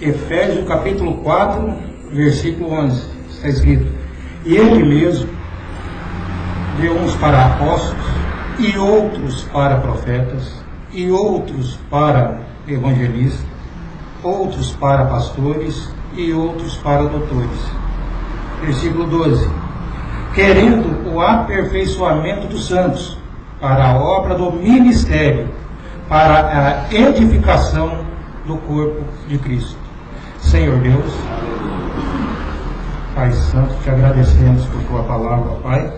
Efésios capítulo 4, versículo 11, está escrito: e ele mesmo deu uns para apóstolos, e outros para profetas, e outros para evangelistas, outros para pastores, e outros para doutores. Versículo 12: querendo o aperfeiçoamento dos santos, para a obra do ministério, para a edificação do corpo de Cristo. Senhor Deus, Pai Santo, te agradecemos por tua palavra, Pai.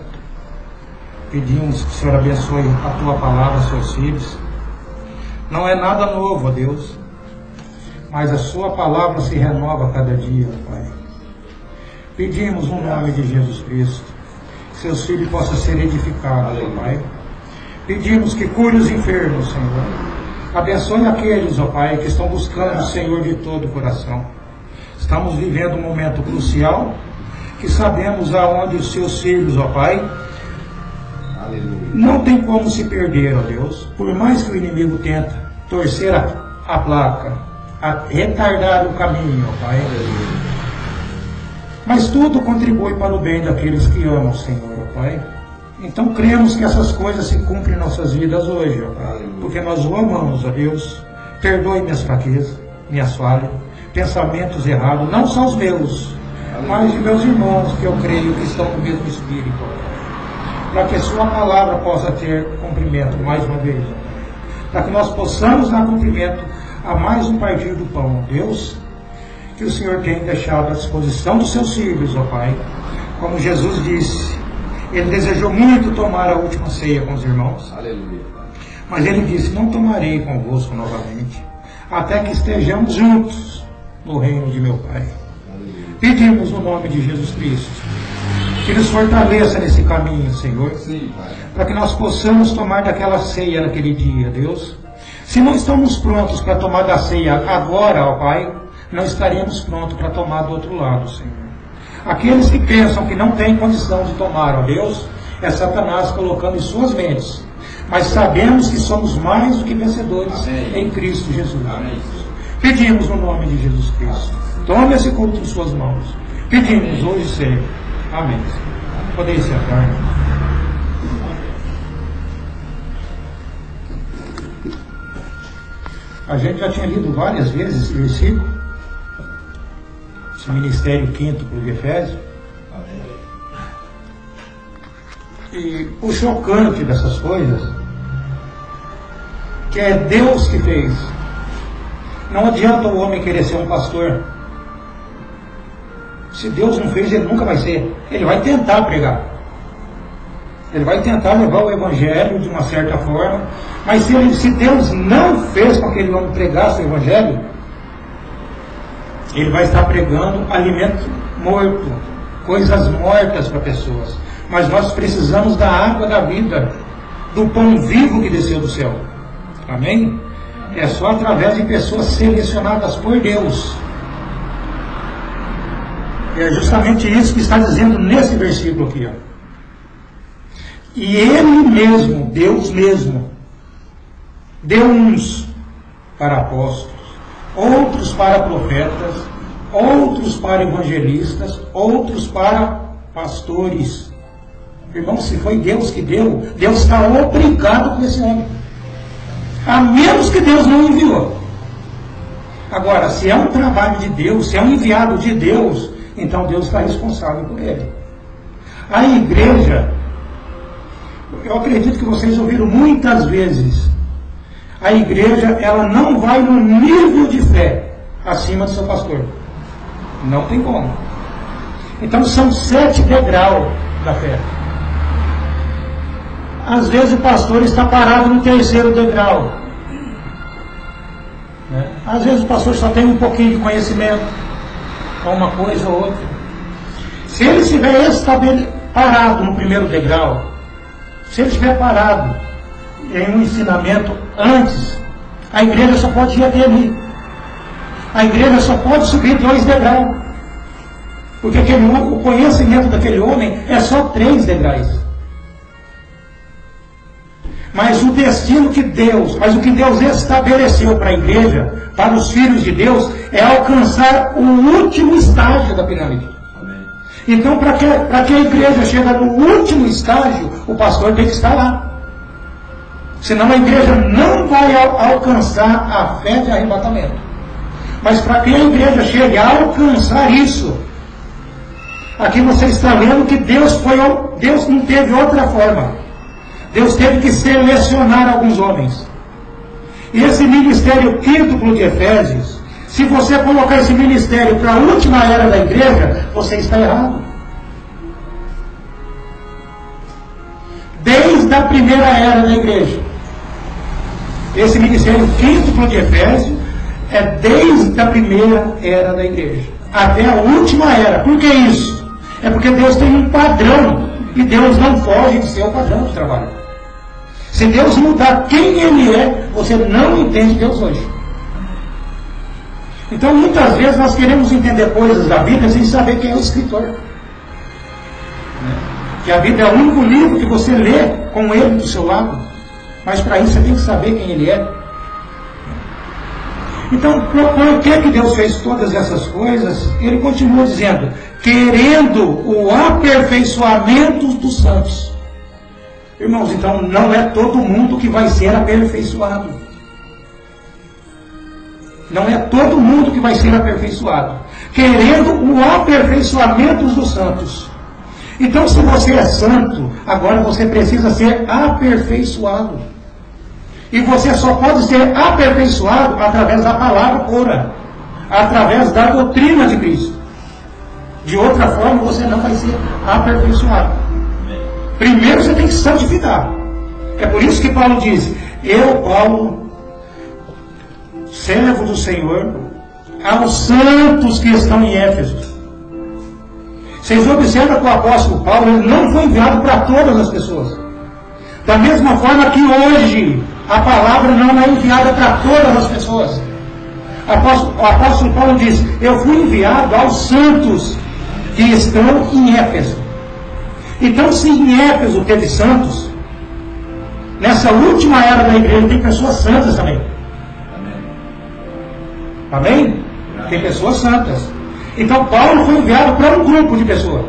Pedimos que o Senhor abençoe a tua palavra, seus filhos. Não é nada novo, ó Deus, mas a sua palavra se renova a cada dia, Pai. Pedimos no nome de Jesus Cristo que seus filhos possam ser edificados, ó Pai. Pedimos que cure os enfermos, Senhor. Abençoe aqueles, ó Pai, que estão buscando o Senhor de todo o coração. Estamos vivendo um momento crucial, que sabemos aonde os seus filhos, ó Pai, não tem como se perder, ó Deus. Por mais que o inimigo tenta torcer a placa, a retardar o caminho, ó Pai. Mas tudo contribui para o bem daqueles que amam o Senhor, ó Pai. Então cremos que essas coisas se cumprem em nossas vidas hoje, ó Pai, porque nós o amamos, ó Deus. Perdoe minhas fraquezas, minhas falhas, pensamentos errados, não só os meus, mas de meus irmãos, que eu creio que estão no mesmo espírito, ó Pai. Para que a sua palavra possa ter cumprimento mais uma vez, ó Pai. Para que nós possamos dar cumprimento a mais um partir do pão, ó Deus, que o Senhor tem deixado à disposição dos seus filhos, ó Pai. Como Jesus disse, ele desejou muito tomar a última ceia com os irmãos. Aleluia. Mas ele disse: não tomarei convosco novamente, até que estejamos juntos no reino de meu Pai. Aleluia. Pedimos no nome de Jesus Cristo que nos fortaleça nesse caminho, Senhor. Sim, para que nós possamos tomar daquela ceia naquele dia, Deus. Se não estamos prontos para tomar da ceia agora, ó Pai, não estaremos prontos para tomar do outro lado, Senhor. Aqueles que pensam que não têm condição de tomar, ó Deus, é Satanás colocando em suas mentes. Mas sabemos que somos mais do que vencedores. Amém. Em Cristo Jesus. Amém. Pedimos no nome de Jesus Cristo. Tome esse culto em suas mãos. Pedimos hoje e sempre. Amém. Podem sentar. A gente já tinha lido várias vezes esse versículo. Esse ministério quíntuple de Efésios. E o chocante dessas coisas, que é Deus que fez. Não adianta o homem querer ser um pastor. Se Deus não fez, ele nunca vai ser. Ele vai tentar pregar. Ele vai tentar levar o evangelho de uma certa forma. Mas se Deus não fez com que aquele homem pregasse o evangelho, ele vai estar pregando alimento morto, coisas mortas para pessoas. Mas nós precisamos da água da vida, do pão vivo que desceu do céu. Amém? É só através de pessoas selecionadas por Deus. É justamente isso que está dizendo nesse versículo aqui, ó. E Ele mesmo, Deus mesmo, deu uns para apóstolos, outros para profetas, outros para evangelistas, outros para pastores. Irmão, se foi Deus que deu, Deus está obrigado com esse homem. A menos que Deus não enviou. Agora, se é um trabalho de Deus, se é um enviado de Deus, então Deus está responsável por ele. A igreja, eu acredito que vocês ouviram muitas vezes, a igreja, ela não vai no nível de fé acima do seu pastor. Não tem como. Então são 7 degraus da fé. Às vezes o pastor está parado no 3º degrau. Às vezes o pastor só tem um pouquinho de conhecimento, uma coisa ou outra. Se ele estiver parado no 1º degrau, se ele estiver parado em um ensinamento antes, a igreja só pode ir até ali. A igreja só pode subir 2 degraus. Porque o conhecimento daquele homem é só 3 degraus. Mas o destino que Deus, mas o que Deus estabeleceu para a igreja, para os filhos de Deus, é alcançar o último estágio da pirâmide. Então, para que a igreja chegue no último estágio, o pastor tem que estar lá. Senão a igreja não vai alcançar a fé de arrebatamento. Mas para que a igreja chegue a alcançar isso, aqui você está vendo que Deus não teve outra forma. Deus teve que selecionar alguns homens. E esse ministério quíntuplo de Efésios, se você colocar esse ministério para a última era da igreja, você está errado. Desde a primeira era da igreja, esse ministério quíntuplo de Efésios é desde a primeira era da igreja até a última era. Por que isso? É porque Deus tem um padrão e Deus não foge de seu padrão de trabalho. Se Deus mudar quem Ele é, você não entende Deus hoje. Então, muitas vezes nós queremos entender coisas da Bíblia sem saber quem é o escritor. Que a Bíblia é o único livro que você lê com Ele do seu lado. Mas para isso você tem que saber quem Ele é. Então, por que Deus fez todas essas coisas? Ele continua dizendo, querendo o aperfeiçoamento dos santos. Irmãos, então não é todo mundo que vai ser aperfeiçoado. Não é todo mundo que vai ser aperfeiçoado. Querendo o aperfeiçoamento dos santos. Então, se você é santo, agora você precisa ser aperfeiçoado. E você só pode ser aperfeiçoado através da palavra pura, através da doutrina de Cristo. De outra forma, você não vai ser aperfeiçoado. Primeiro você tem que santificar. É por isso que Paulo diz, eu, Paulo, servo do Senhor, aos santos que estão em Éfeso. Vocês observam que o apóstolo Paulo ele não foi enviado para todas as pessoas. Da mesma forma que hoje a palavra não é enviada para todas as pessoas. O apóstolo Paulo diz, eu fui enviado aos santos que estão em Éfeso. Então, se em Éfeso teve santos, nessa última era da igreja tem pessoas santas também. Amém? Tem pessoas santas. Então, Paulo foi enviado para um grupo de pessoas.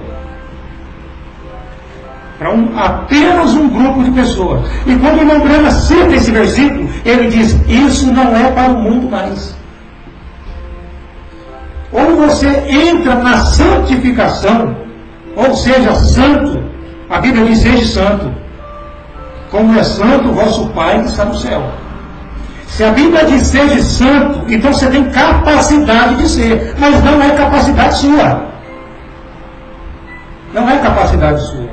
Para apenas um grupo de pessoas. E quando o irmão Branham cita esse versículo, ele diz, isso não é para o mundo mais. Ou você entra na santificação, ou seja, santo, a Bíblia diz, seja santo, como é santo o vosso Pai que está no céu. Se a Bíblia diz, seja santo, então você tem capacidade de ser, mas não é capacidade sua. Não é capacidade sua,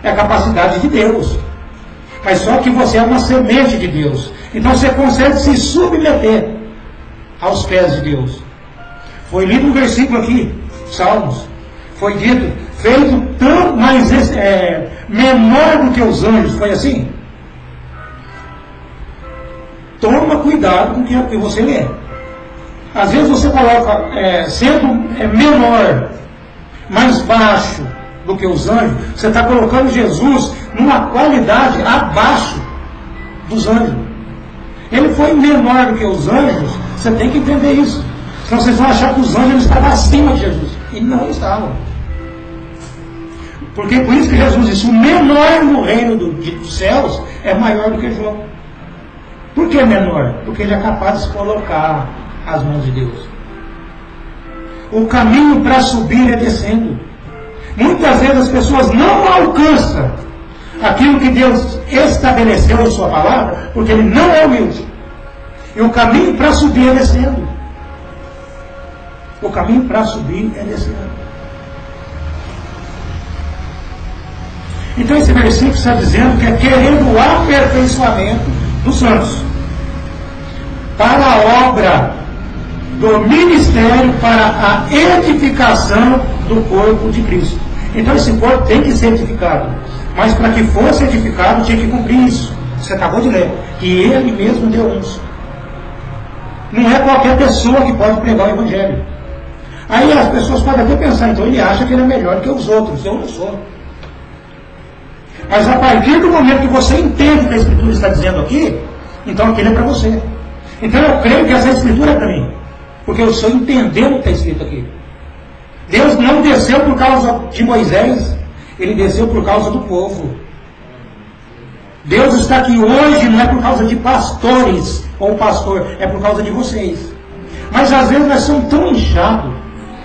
é capacidade de Deus. Mas só que você é uma semente de Deus, então você consegue se submeter aos pés de Deus. Foi lido um versículo aqui, Salmos, foi dito, feito tão mais menor do que os anjos, foi assim? Toma cuidado com o que você lê. Às vezes você coloca, sendo menor, mais baixo do que os anjos, você está colocando Jesus numa qualidade abaixo dos anjos. Ele foi menor do que os anjos, você tem que entender isso. Senão vocês vão achar que os anjos estavam acima de Jesus. E não estavam. Porque por isso que Jesus disse, o menor no reino dos céus é maior do que João. Por que menor? Porque ele é capaz de se colocar às mãos de Deus. O caminho para subir é descendo. Muitas vezes as pessoas não alcançam aquilo que Deus estabeleceu em sua palavra, porque ele não é humilde. E o caminho para subir é descendo. O caminho para subir é descendo. Então esse versículo está dizendo que é querendo o aperfeiçoamento dos santos para a obra do ministério, para a edificação do corpo de Cristo. Então esse corpo tem que ser edificado, mas para que fosse edificado tinha que cumprir isso. Você acabou de ler, que ele mesmo deu uns. Não é qualquer pessoa que pode pregar o Evangelho. Aí as pessoas podem até pensar, então ele acha que ele é melhor que os outros. Eu não sou. Mas a partir do momento que você entende o que a Escritura está dizendo aqui, então aquilo é para você. Então eu creio que essa Escritura é para mim, porque eu estou entendendo o que está escrito aqui. Deus não desceu por causa de Moisés, Ele desceu por causa do povo. Deus está aqui hoje não é por causa de pastores ou pastor, é por causa de vocês. Mas às vezes nós somos tão inchados,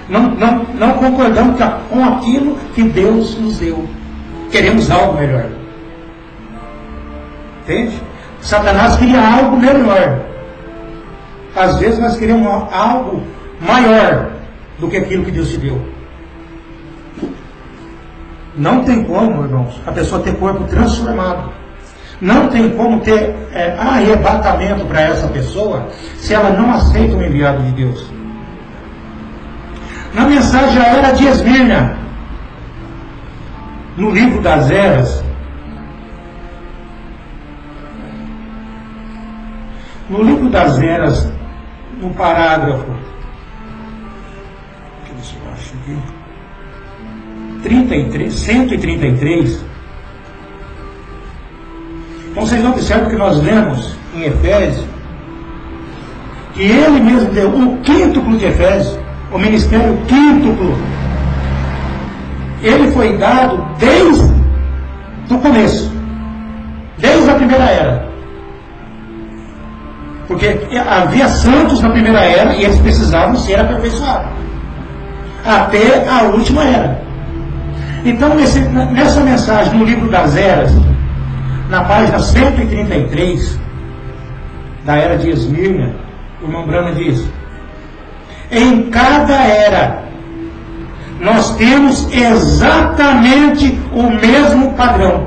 não concordamos com aquilo que Deus nos deu. Queremos algo melhor. Entende? Satanás queria algo melhor. Às vezes nós queremos algo maior do que aquilo que Deus te deu. Não tem como, irmãos, a pessoa ter corpo transformado. Não tem como ter arrebatamento para essa pessoa se ela não aceita o enviado de Deus. Na mensagem A Era de Esmirna, no livro das Eras, no parágrafo, deixa eu acho aqui, 133, então vocês observam que nós lemos em Efésios que ele mesmo deu o quíntuplo de Efésios, o ministério quíntuplo. Ele foi dado desde o começo, desde a primeira era. Porque havia santos na primeira era e eles precisavam ser aperfeiçoados até a última era. Então, nessa mensagem, no livro das Eras, na página 133 da Era de Esmirna, o irmão Branham diz: em cada era nós temos exatamente o mesmo padrão.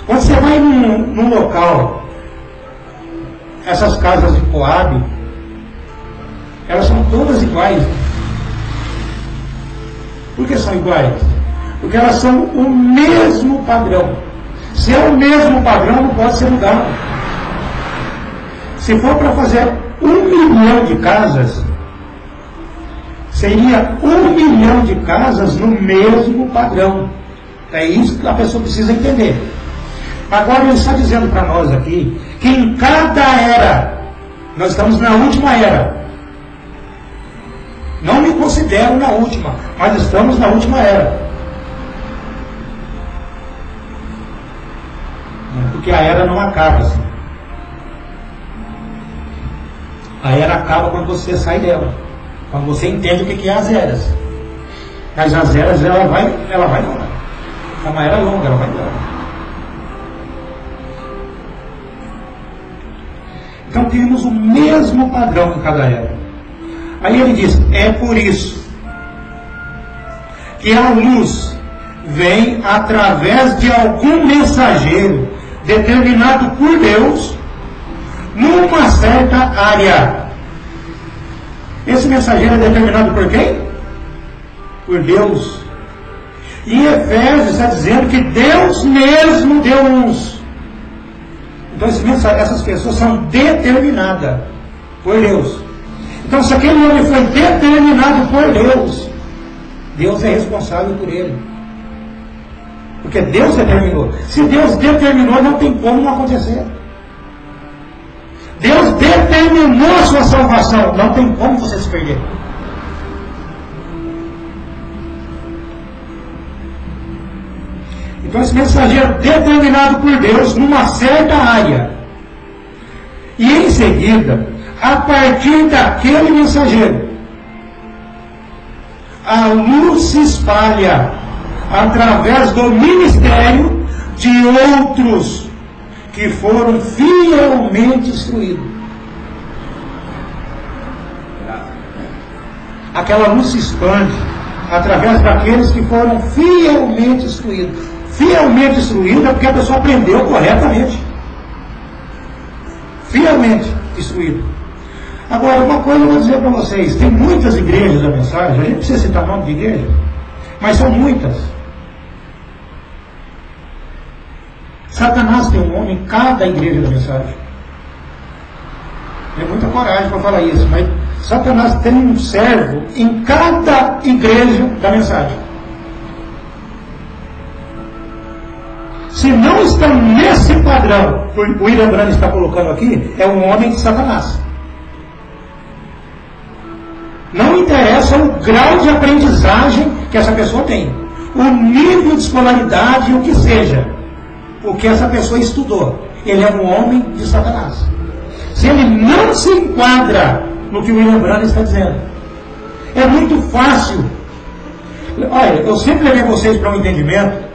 Quando você vai num local, essas casas de Coab, elas são todas iguais. Por que são iguais? Porque elas são o mesmo padrão. Se é o mesmo padrão, não pode ser mudado. Se for para fazer 1 milhão de casas, seria 1 milhão de casas no mesmo padrão. É isso que a pessoa precisa entender. Agora ele está dizendo para nós aqui que em cada era, nós estamos na última era. Não me considero na última, mas estamos na última era. Porque a era não acaba assim. A era acaba quando você sai dela. Quando você entende o que é as eras. Mas as eras ela vai embora. É uma era longa, ela vai embora. Então temos o mesmo padrão em cada era. Aí ele diz: é por isso que a luz vem através de algum mensageiro determinado por Deus numa certa área. Esse mensageiro é determinado por quem? Por Deus. E em Efésios está dizendo que Deus mesmo deu luz. Então essas pessoas são determinadas por Deus. Então se aquele homem foi determinado por Deus, Deus é responsável por ele. Porque Deus determinou. Se Deus determinou, não tem como não acontecer. Deus determinou a sua salvação, não tem como você se perder. Então esse mensageiro determinado por Deus numa certa área. E em seguida, a partir daquele mensageiro, a luz se espalha através do ministério de outros que foram fielmente instruídos. Aquela luz se expande através daqueles que foram fielmente instruídos. Fielmente instruído é porque a pessoa aprendeu corretamente. Fielmente instruído. Agora, uma coisa eu vou dizer para vocês: tem muitas igrejas da mensagem, a gente precisa citar nome de igreja, mas são muitas. Satanás tem um homem em cada igreja da mensagem. Tem muita coragem para falar isso, mas Satanás tem um servo em cada igreja da mensagem. Se não está nesse padrão, o William Branham está colocando aqui, é um homem de Satanás. Não interessa o grau de aprendizagem que essa pessoa tem, o nível de escolaridade, o que seja, o que essa pessoa estudou. Ele é um homem de Satanás. Se ele não se enquadra no que o William Branham está dizendo, é muito fácil. Olha, eu sempre levei vocês para um entendimento.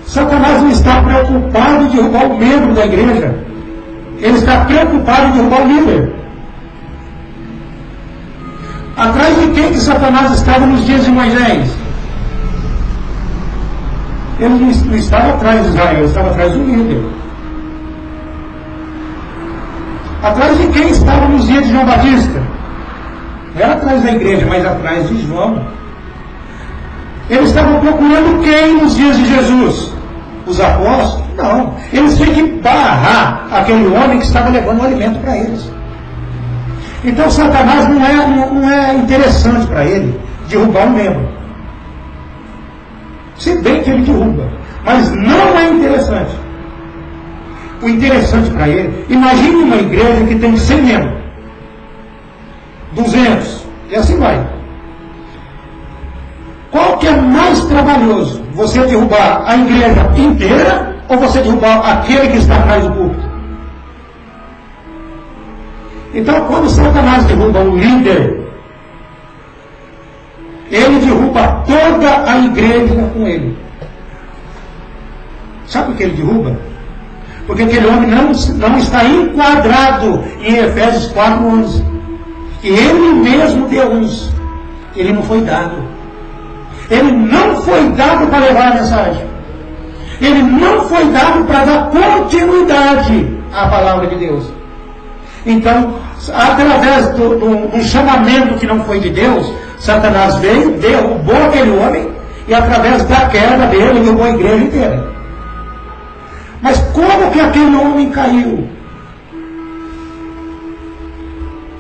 Satanás não está preocupado em derrubar o membro da igreja. Ele está preocupado em derrubar o líder. Atrás de quem que Satanás estava nos dias de Moisés? Ele não estava atrás de Israel, ele estava atrás do líder. Atrás de quem estava nos dias de João Batista? Não era atrás da igreja, mas atrás de João. Ele estava procurando quem nos dias de Jesus? Os apóstolos? Não. Eles tinham que barrar aquele homem que estava levando o alimento para eles. Então Satanás não é interessante para ele derrubar um membro. Se bem que ele derruba, mas não é interessante. O interessante para ele, imagine uma igreja que tem 100 membros, 200, e assim vai. Qual que é mais trabalhoso? Você derrubar a igreja inteira ou você derrubar aquele que está atrás do púlpito? Então, quando Satanás derruba o líder, ele derruba toda a igreja com ele. Sabe por que ele derruba? Porque aquele homem não está enquadrado em Efésios 4:11. Que ele mesmo deu uns. Ele não foi dado. Ele não foi dado para levar a mensagem. Ele não foi dado para dar continuidade à palavra de Deus. Então, através do chamamento que não foi de Deus, Satanás veio, derrubou aquele homem, e através da queda dele, derrubou a igreja inteira. Mas como que aquele homem caiu?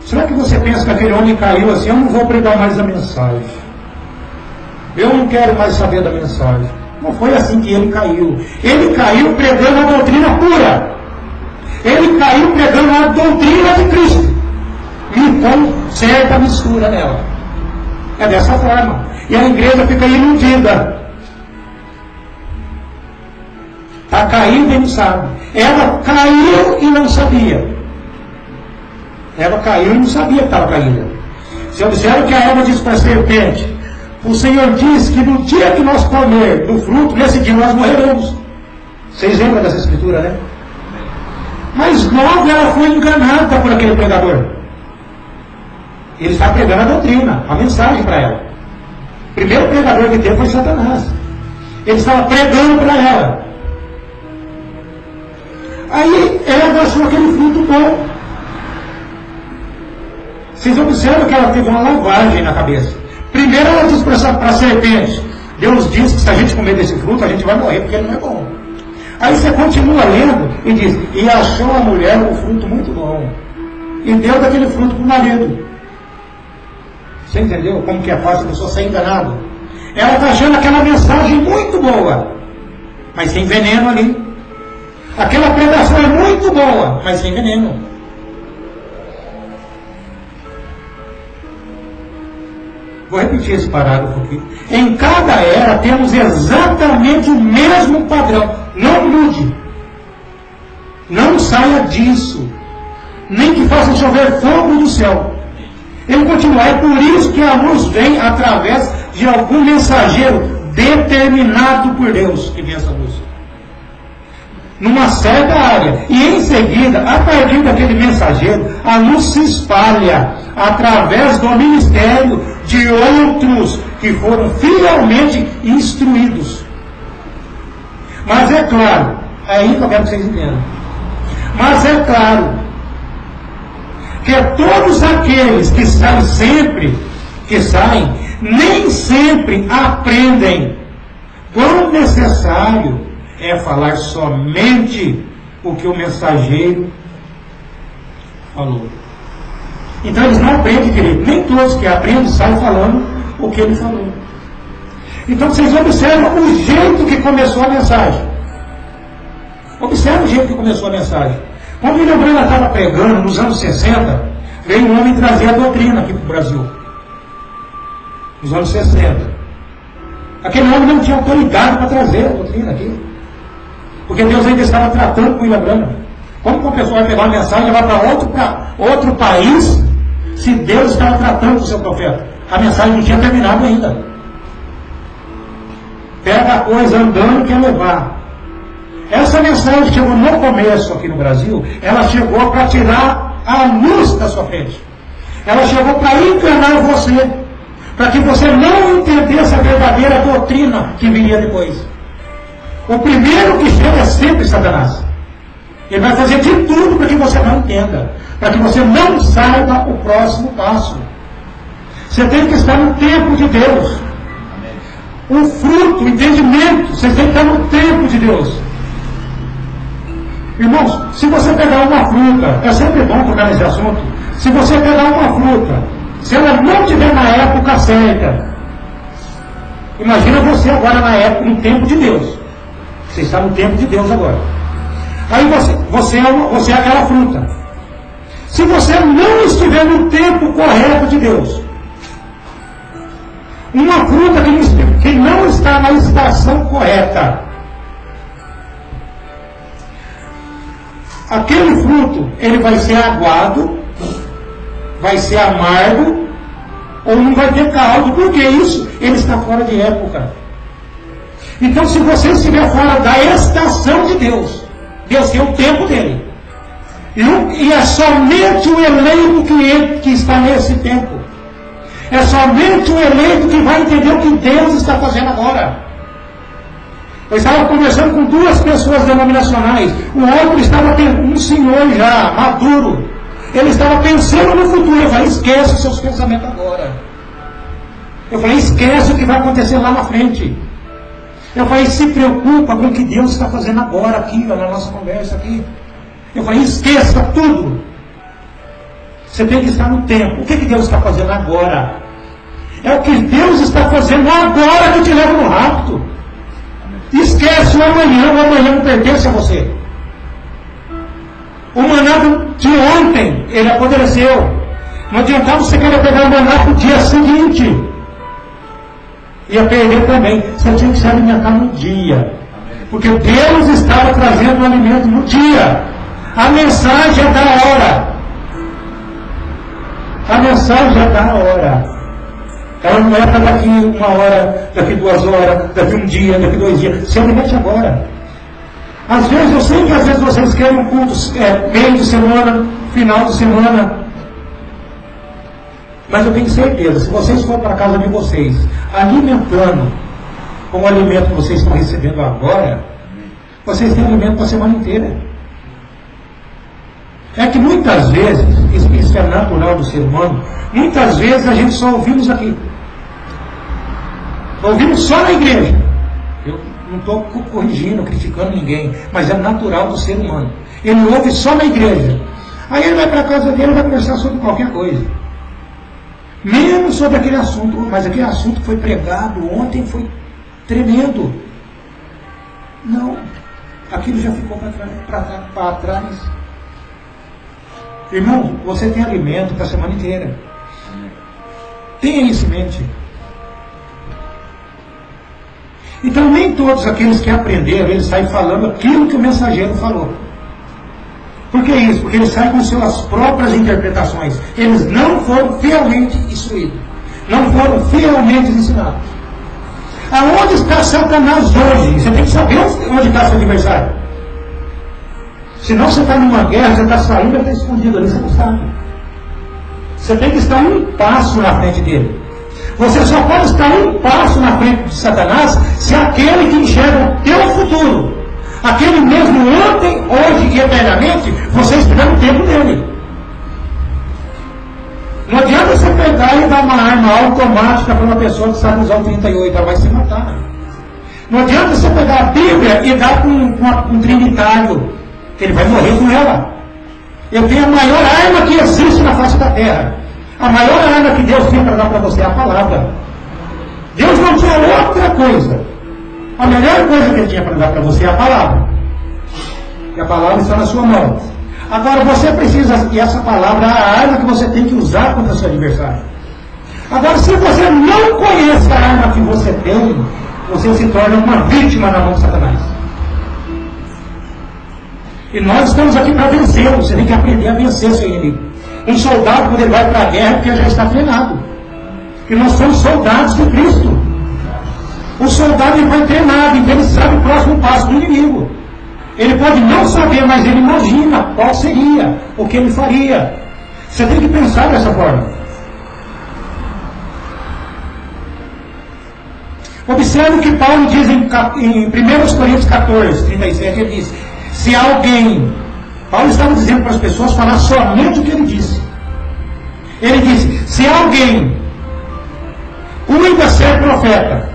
Será que você pensa que aquele homem caiu assim? Eu não vou pregar mais a mensagem. Eu não quero mais saber da mensagem. Não foi assim que ele caiu. Ele caiu pregando a doutrina pura. Ele caiu pregando a doutrina de Cristo. E com certa mistura nela. É dessa forma. E a igreja fica iludida. Está caindo e não sabe. Ela caiu e não sabia. Ela caiu e não sabia que estava caída. Se observa que a Eva disse para a serpente: o Senhor diz que no dia que nós comer do fruto, nesse dia nós morreremos. Vocês lembram dessa escritura, né? Mas logo ela foi enganada por aquele pregador. Ele está pregando a doutrina, a mensagem para ela. O primeiro pregador que teve foi Satanás. Ele estava pregando para ela. Aí ela achou aquele fruto bom. Vocês observam que ela teve uma lavagem na cabeça. Primeiro ela disse para a serpente: Deus diz que se a gente comer desse fruto, a gente vai morrer, porque ele não é bom. Aí você continua lendo e diz: e achou a mulher um fruto muito bom, e deu daquele fruto para o marido. Você entendeu como que é fácil a pessoa ser enganada? Ela está achando aquela mensagem muito boa, mas tem veneno ali. Aquela pregação é muito boa, mas tem veneno. Vou repetir esse parágrafo aqui. Em cada era temos exatamente o mesmo padrão. Não mude. Não saia disso. Nem que faça chover fogo do céu. Ele continua. É por isso que a luz vem através de algum mensageiro determinado por Deus que vem essa luz. Numa certa área. E em seguida, a partir daquele mensageiro, a luz se espalha através do ministério de outros que foram fielmente instruídos. Mas é claro, é aí que eu quero que vocês entendam. Mas é claro que todos aqueles que saem, nem sempre aprendem. Quão necessário é falar somente o que o mensageiro falou. Então eles não aprendem, querido. Nem todos que aprendem saem falando o que ele falou. Então vocês observam o jeito que começou a mensagem. Observe o jeito que começou a mensagem. Quando o William Branham estava pregando, nos anos 60, veio um homem trazer a doutrina aqui para o Brasil. Nos anos 60. Aquele homem não tinha autoridade para trazer a doutrina aqui. Porque Deus ainda estava tratando com o William Branham. Como que uma pessoa vai pegar uma mensagem e levar para outro país, se Deus estava tratando com o seu profeta? A mensagem não tinha terminado ainda. Pega a coisa andando e quer levar. Essa mensagem chegou no começo aqui no Brasil, ela chegou para tirar a luz da sua frente. Ela chegou para enganar você, para que você não entendesse a verdadeira doutrina que viria depois. O primeiro que chega é sempre Satanás. Ele vai fazer de tudo para que você não entenda, para que você não saiba o próximo passo. Você tem que estar no tempo de Deus. O fruto, o entendimento, você tem que estar no tempo de Deus. Irmãos, se você pegar uma fruta, é sempre bom tocar nesse assunto. Se você pegar uma fruta, se ela não estiver na época certa, imagina você agora na época, no tempo de Deus. Você está no tempo de Deus agora. Aí você é aquela fruta. Se você não estiver no tempo correto de Deus, uma fruta que não está na estação correta, aquele fruto, ele vai ser aguado, vai ser amargo, ou não vai ter caldo. Por que isso? Ele está fora de época. Então, se você estiver fora da estação de Deus, Deus tem o tempo dele. E é somente o eleito que está nesse tempo. É somente o eleito que vai entender o que Deus está fazendo agora. Eu estava conversando com duas pessoas denominacionais. O outro estava, um senhor já, maduro. Ele estava pensando no futuro. Eu falei, esquece os seus pensamentos agora. Eu falei, esquece o que vai acontecer lá na frente. Eu falei, se preocupa com o que Deus está fazendo agora, aqui, na nossa conversa aqui. Eu falei, esqueça tudo. Você tem que estar no tempo. O que Deus está fazendo agora? É o que Deus está fazendo agora que te leva no rapto. Esquece o amanhã não pertence a você. O maná de ontem, ele apodreceu. Não adiantava você querer pegar o maná para o dia seguinte. Ia perder também. Você tinha que se alimentar no dia. Porque Deus estava trazendo o alimento no dia. A mensagem é da hora. A mensagem é da hora. Ela não é para daqui 1 hora, daqui 2 horas, daqui 1 dia, daqui 2 dias. Se alimente agora. Às vezes, eu sei que às vezes vocês querem um culto meio de semana, final de semana. Mas eu tenho certeza, se vocês forem para a casa de vocês, alimentando com o alimento que vocês estão recebendo agora, vocês têm alimento para a semana inteira. É que muitas vezes, isso é natural do ser humano, muitas vezes a gente só ouvimos aqui. Ouvimos só na igreja. Eu não estou corrigindo, criticando ninguém, mas é natural do ser humano. Ele ouve só na igreja. Aí ele vai para a casa dele e vai conversar sobre qualquer coisa. Menos sobre aquele assunto, mas aquele assunto que foi pregado ontem foi tremendo. Não, aquilo já ficou para trás. Irmão, você tem alimento para a semana inteira. Tenha isso em mente. Então, nem todos aqueles que aprenderam, eles saem falando aquilo que o mensageiro falou. Por que isso? Porque eles saem com suas próprias interpretações. Eles não foram fielmente instruídos. Não foram fielmente ensinados. Aonde está Satanás hoje? Você tem que saber onde está seu adversário. Senão você está numa guerra, você está saindo, ele está escondido ali, você não sabe. Você tem que estar 1 passo na frente dele. Você só pode estar 1 passo na frente de Satanás se aquele que enxerga o teu futuro, aquele mesmo ontem, hoje e eternamente, você estiver no tempo dele. Não adianta você pegar e dar uma arma automática para uma pessoa que sabe usar o 38, ela vai se matar. Não adianta você pegar a Bíblia e dar para um trinitário, ele vai morrer com ela. Eu tenho a maior arma que existe na face da terra. A maior arma que Deus tem para dar para você é a palavra. Deus não tinha outra coisa. A melhor coisa que Ele tinha para dar para você é a palavra. E a palavra está na sua mão. Agora você precisa, e essa palavra é a arma que você tem que usar contra o seu adversário. Agora, se você não conhece a arma que você tem, você se torna uma vítima na mão de Satanás. E nós estamos aqui para vencer. Você tem que aprender a vencer seu inimigo. Um soldado, quando ele vai para a guerra, porque já está treinado. E nós somos soldados de Cristo. O soldado ele vai treinado, então ele sabe o próximo passo do inimigo. Ele pode não saber, mas ele imagina qual seria, o que ele faria. Você tem que pensar dessa forma. Observe o que Paulo diz em 1 Coríntios 14, 37, ele diz: se alguém, Paulo estava dizendo para as pessoas falar somente o que ele disse. Ele disse: se alguém cuida ser profeta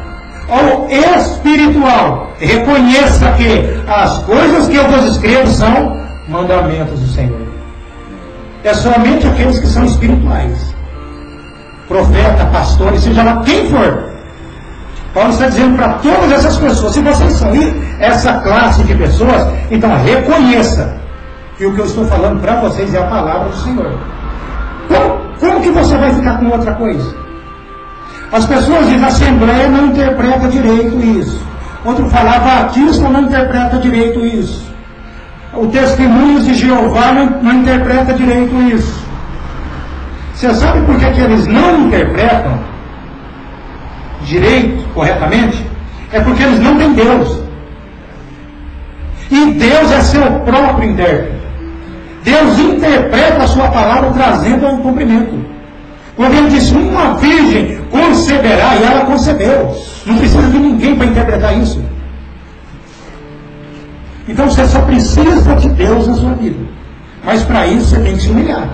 ou espiritual, reconheça que as coisas que eu vos escrevo são mandamentos do Senhor. É somente aqueles que são espirituais, profeta, pastor, seja lá quem for. Paulo está dizendo para todas essas pessoas: se vocês são essa classe de pessoas, então reconheça que o que eu estou falando para vocês é a palavra do Senhor. Como que você vai ficar com outra coisa? As pessoas dizem: a Assembleia não interpreta direito isso. Outro fala: Batista não interpreta direito isso. O Testemunhos de Jeová não interpreta direito isso. Você sabe por que eles não interpretam direito, corretamente? É porque eles não têm Deus. E Deus é seu próprio intérprete. Deus interpreta a sua palavra trazendo ao cumprimento. Quando ele disse: uma virgem conceberá, e ela concebeu. Não precisa de ninguém para interpretar isso. Então você só precisa de Deus na sua vida. Mas para isso você tem que se humilhar.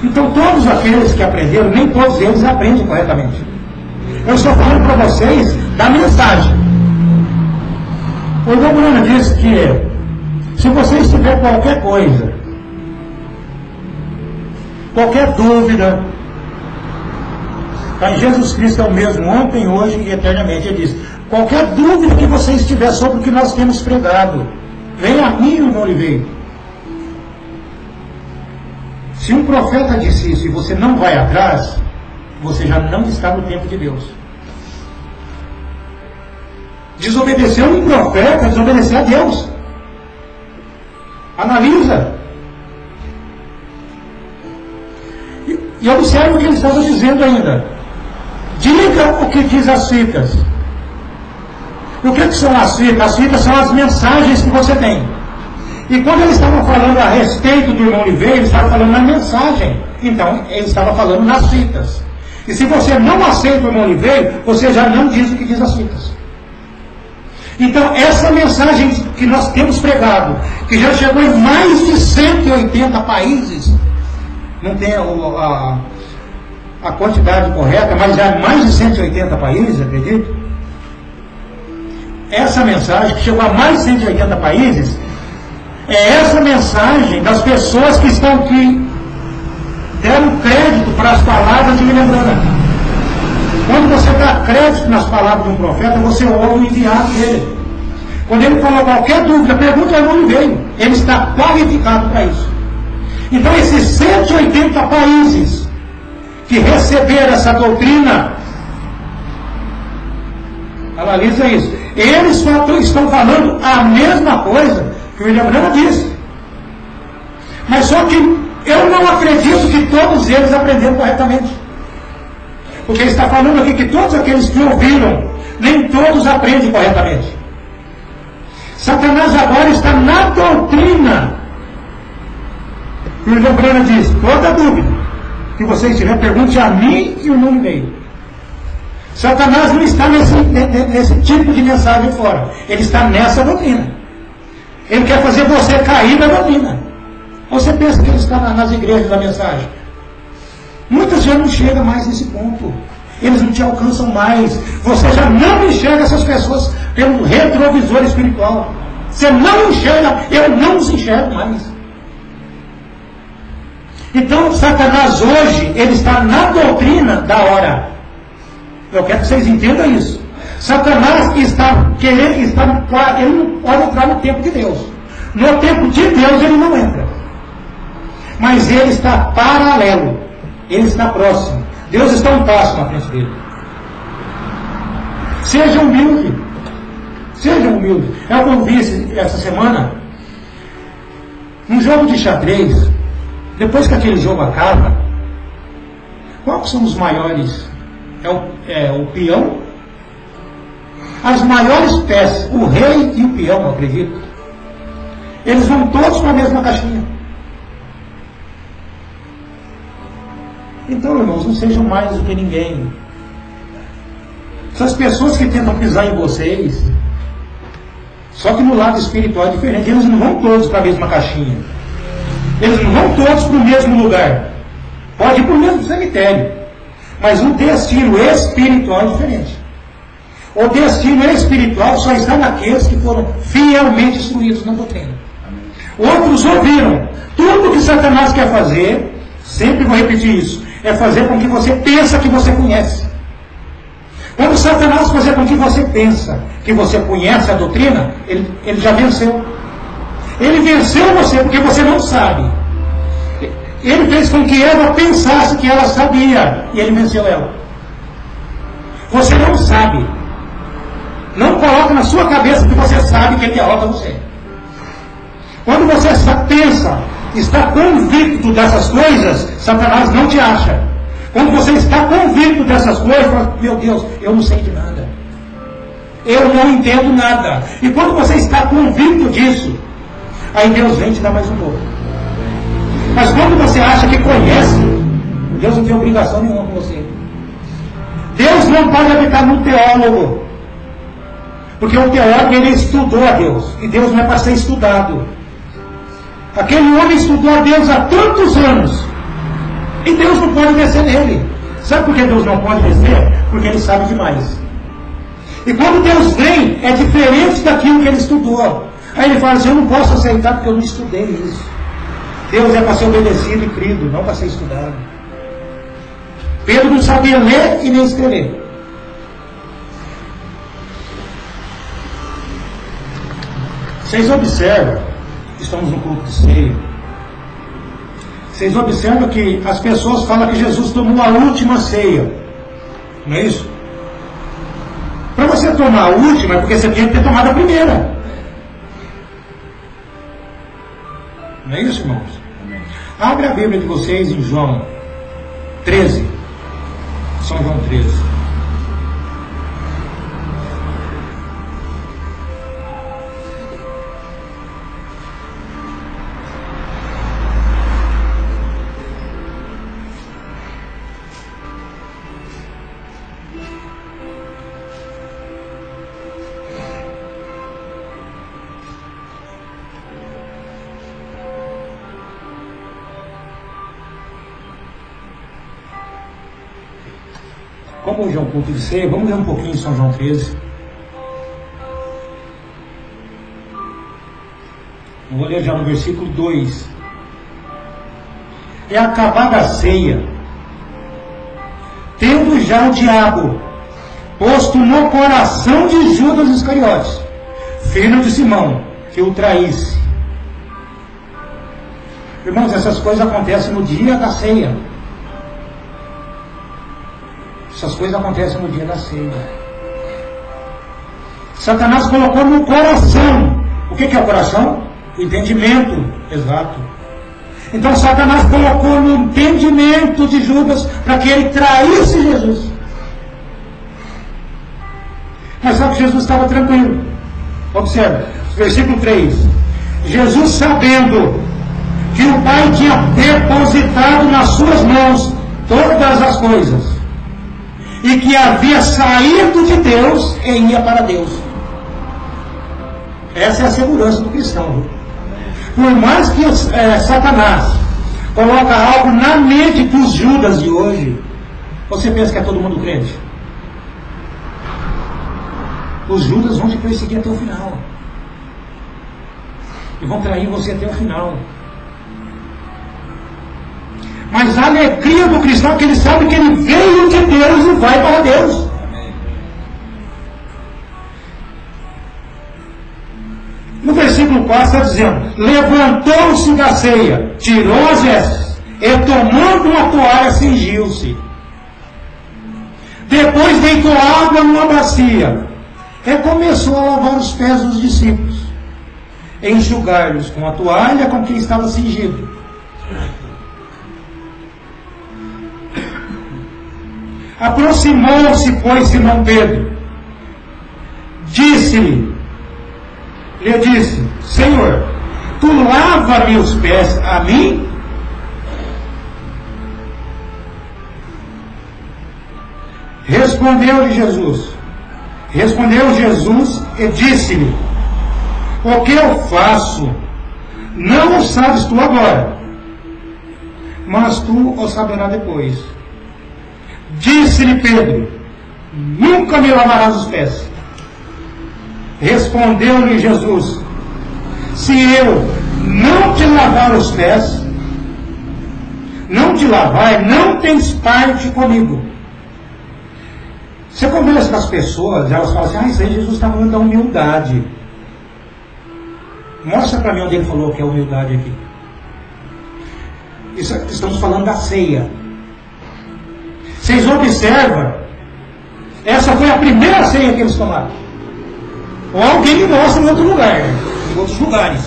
Então todos aqueles que aprenderam, nem todos eles aprendem corretamente. Eu estou falando para vocês da mensagem. O irmão Bruno disse que se vocês tiverem qualquer coisa, qualquer dúvida, tá? Jesus Cristo é o mesmo ontem, hoje e eternamente. Ele diz: qualquer dúvida que vocês tiverem sobre o que nós temos pregado, venha a mim, irmão Oliveira. Se um profeta disse isso e você não vai atrás, você já não está no tempo de Deus. Desobedecer um profeta, desobedecer a Deus. Analisa. E observe o que ele estava dizendo ainda. Diga o que diz as fitas. E o que são as fitas? As fitas são as mensagens que você tem. E quando ele estava falando a respeito do irmão Oliveira, ele estava falando na mensagem. Então, ele estava falando nas fitas. E se você não aceita o irmão Oliveira, você já não diz o que diz as fitas. Então, essa mensagem que nós temos pregado, que já chegou em mais de 180 países, não tem a quantidade correta, mas já mais de 180 países, acredito. Essa mensagem que chegou a mais de 180 países, é essa mensagem das pessoas que estão aqui, deram crédito para as palavras de William Branham. Quando você dá crédito nas palavras de um profeta, você ouve o enviado dele. Quando ele falou qualquer dúvida, pergunta ao irmão veio. Ele está qualificado para isso. Então, esses 180 países que receberam essa doutrina, analisa isso. Eles só estão falando a mesma coisa que o William Branham disse. Mas só que eu não acredito que todos eles aprenderam corretamente. Porque ele está falando aqui que todos aqueles que ouviram, nem todos aprendem corretamente. Satanás agora está na doutrina. E o irmão Branham diz: toda dúvida que vocês tiverem, pergunte a mim e o nome dele. Satanás não está nesse tipo de mensagem fora. Ele está nessa doutrina. Ele quer fazer você cair da doutrina. Você pensa que ele está nas igrejas da mensagem? Muitas já não chegam mais nesse ponto. Eles não te alcançam mais. Você já não enxerga essas pessoas pelo retrovisor espiritual. Você não enxerga, eu não os enxergo mais. Então, Satanás hoje, ele está na doutrina da hora. Eu quero que vocês entendam isso. Satanás está querendo, ele não pode entrar no tempo de Deus. No tempo de Deus ele não entra. Mas ele está paralelo. Ele está próximo. Deus está um passo na frente dele. Seja humilde. Seja humilde. Eu vi essa semana um jogo de xadrez. Depois que aquele jogo acaba, quais são os maiores? É o peão? As maiores peças, o rei e o peão, eu acredito, eles vão todos para a mesma caixinha. Então, irmãos, não sejam mais do que ninguém. Essas pessoas que tentam pisar em vocês, só que no lado espiritual é diferente, eles não vão todos para a mesma caixinha. Eles não vão todos para o mesmo lugar. Pode ir para o mesmo cemitério. Mas o destino espiritual é diferente. O destino espiritual só está naqueles que foram fielmente instruídos na doutrina. Outros ouviram. Tudo que Satanás quer fazer, sempre vou repetir isso, é fazer com que você pensa que você conhece. Quando Satanás fazer com que você pensa que você conhece a doutrina, ele já venceu. Ele venceu você porque você não sabe. Ele fez com que Eva pensasse que ela sabia. E ele venceu ela. Você não sabe. Não coloque na sua cabeça que você sabe que ele derrota você. Quando você pensa, está convicto dessas coisas, Satanás não te acha. Quando você está convicto dessas coisas, fala, meu Deus, eu não sei de nada. Eu não entendo nada. E quando você está convicto disso, aí Deus vem te dar mais um pouco. Mas quando você acha que conhece, Deus não tem obrigação nenhuma com você. Deus não pode habitar no teólogo. Porque o teólogo, ele estudou a Deus. E Deus não é para ser estudado. Aquele homem estudou a Deus há tantos anos. E Deus não pode descer nele. Sabe por que Deus não pode descer? Porque ele sabe demais. E quando Deus vem, é diferente daquilo que ele estudou. Aí ele fala assim, eu não posso aceitar porque eu não estudei isso. Deus é para ser obedecido e crido, não para ser estudado. Pedro não sabia ler e nem escrever. Vocês observam, estamos no culto de ceia, vocês observam que as pessoas falam que Jesus tomou a última ceia. Não é isso? Para você tomar a última é porque você tinha que ter tomado a primeira. Não é isso, irmãos? Abre a Bíblia de vocês em João 13. São João 13. Como hoje é um culto de ceia, vamos ler um pouquinho de São João 13. Eu vou ler já no versículo 2. É acabada a ceia, tendo já o diabo posto no coração de Judas Iscariotes, filho de Simão, que o traísse. Irmãos, essas coisas acontecem no dia da ceia. Essas coisas acontecem no dia da ceia. Satanás colocou no coração. O que é o coração? O entendimento. Exato. Então Satanás colocou no entendimento de Judas para que ele traísse Jesus. Mas só que Jesus estava tranquilo. Observe, versículo 3. Jesus, sabendo que o Pai tinha depositado nas suas mãos todas as coisas, e que havia saído de Deus e ia para Deus. Essa é a segurança do cristão. Por mais que Satanás coloca algo na mente dos Judas de hoje, você pensa que é todo mundo crente? Os Judas vão te perseguir até o final. E vão trair você até o final. Mas a alegria do cristão é que ele sabe que ele veio de Deus e vai para Deus. No versículo 4 está dizendo: levantou-se da ceia, tirou as vestes, e tomando uma toalha, cingiu-se. Depois deitou água numa bacia, e começou a lavar os pés dos discípulos, e enxugar-los com a toalha com que estava cingido. Aproximou-se, pois, Simão Pedro, lhe disse: Senhor, tu lava-me os pés a mim? Respondeu Jesus e disse-lhe: o que eu faço não o sabes tu agora, mas tu o saberás depois. Disse-lhe Pedro: nunca me lavarás os pés. Respondeu-lhe Jesus: se eu não te lavar os pés, não te lavar, não tens parte comigo. Você conversa com as pessoas, elas falam assim: isso aí Jesus está falando da humildade. Mostra para mim onde ele falou que é humildade aqui. Estamos falando da ceia. Vocês observam, essa foi a primeira ceia que eles tomaram. Ou alguém me mostra em outro lugar, em outros lugares.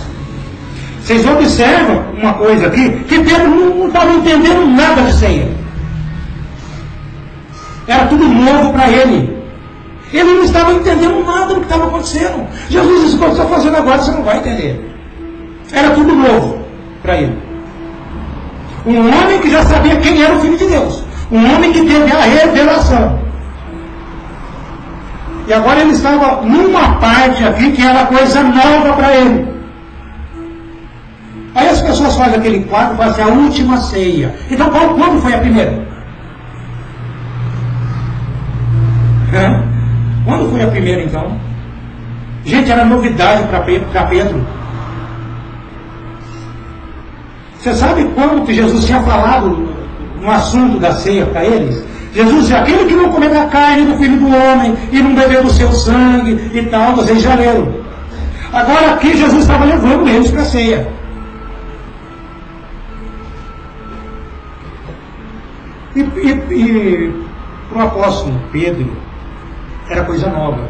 Vocês observam uma coisa aqui, que Pedro não estava entendendo nada de ceia. Era tudo novo para ele. Ele não estava entendendo nada do que estava acontecendo. Jesus disse: o que você está fazendo agora você não vai entender. Era tudo novo para ele. Um homem que já sabia quem era o Filho de Deus. Um homem que teve a revelação. E agora ele estava numa parte aqui que era coisa nova para ele. Aí as pessoas fazem aquele quadro, fazem a última ceia. Então quando foi a primeira? Quando foi a primeira então? Gente, era novidade para Pedro. Você sabe quando que Jesus tinha falado no assunto da ceia para eles? Jesus disse: aquele que não comer da carne do Filho do Homem e não beber do seu sangue e tal, vocês já leram. Agora aqui Jesus estava levando eles para a ceia. E para o apóstolo Pedro era coisa nova.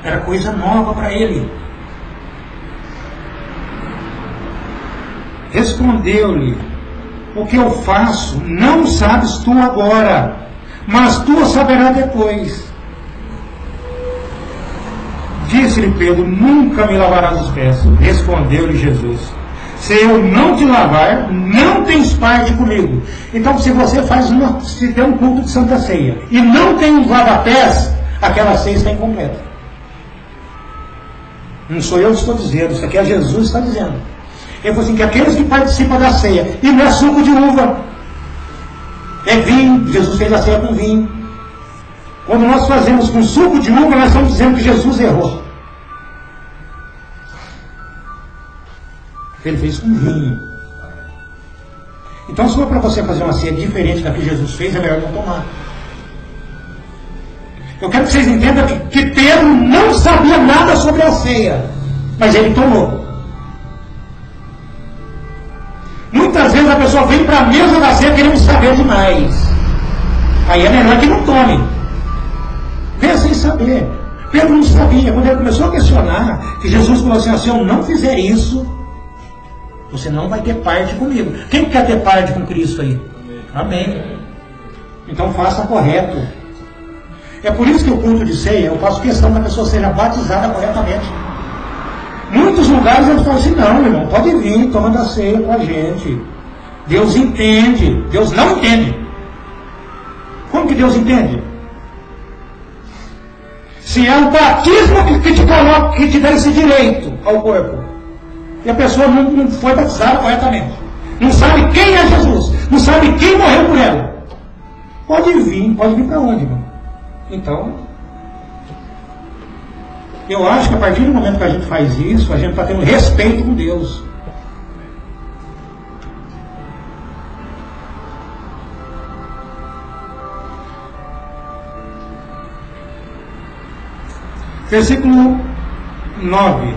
Era coisa nova para ele. Respondeu-lhe: o que eu faço não sabes tu agora, mas tu o saberás depois. Disse-lhe Pedro: nunca me lavarás os pés. Respondeu-lhe Jesus: se eu não te lavar, não tens parte comigo. Então, se você se tem um culto de Santa Ceia e não tem um lava-pés, aquela ceia está incompleta. Não sou eu que estou dizendo, isso aqui é Jesus que está dizendo. Ele falou assim: que aqueles que participam da ceia, e não é suco de uva, é vinho. Jesus fez a ceia com vinho. Quando nós fazemos com suco de uva, nós estamos dizendo que Jesus errou. Ele fez com vinho. Então, se for para você fazer uma ceia diferente da que Jesus fez, é melhor não tomar. Eu quero que vocês entendam que Pedro não sabia nada sobre a ceia, mas ele tomou. Muitas vezes a pessoa vem para a mesa da ceia querendo saber demais. Aí é melhor que não tome. Venha sem saber. Pedro não sabia. Quando ele começou a questionar, que Jesus falou assim: se eu não fizer isso, você não vai ter parte comigo. Quem quer ter parte com Cristo aí? Amém. Então faça correto. É por isso que o culto de ceia, eu faço questão que a pessoa seja batizada corretamente. Muitos lugares eles falam assim: não, irmão, pode vir, toma da ceia com a gente. Deus entende. Deus não entende. Como que Deus entende? Se é o batismo que te coloca, que te dá esse direito ao corpo, e a pessoa não foi batizada corretamente, não sabe quem é Jesus, não sabe quem morreu por ela, pode vir para onde, irmão? Então, eu acho que a partir do momento que a gente faz isso, a gente está tendo respeito com Deus. Versículo 9.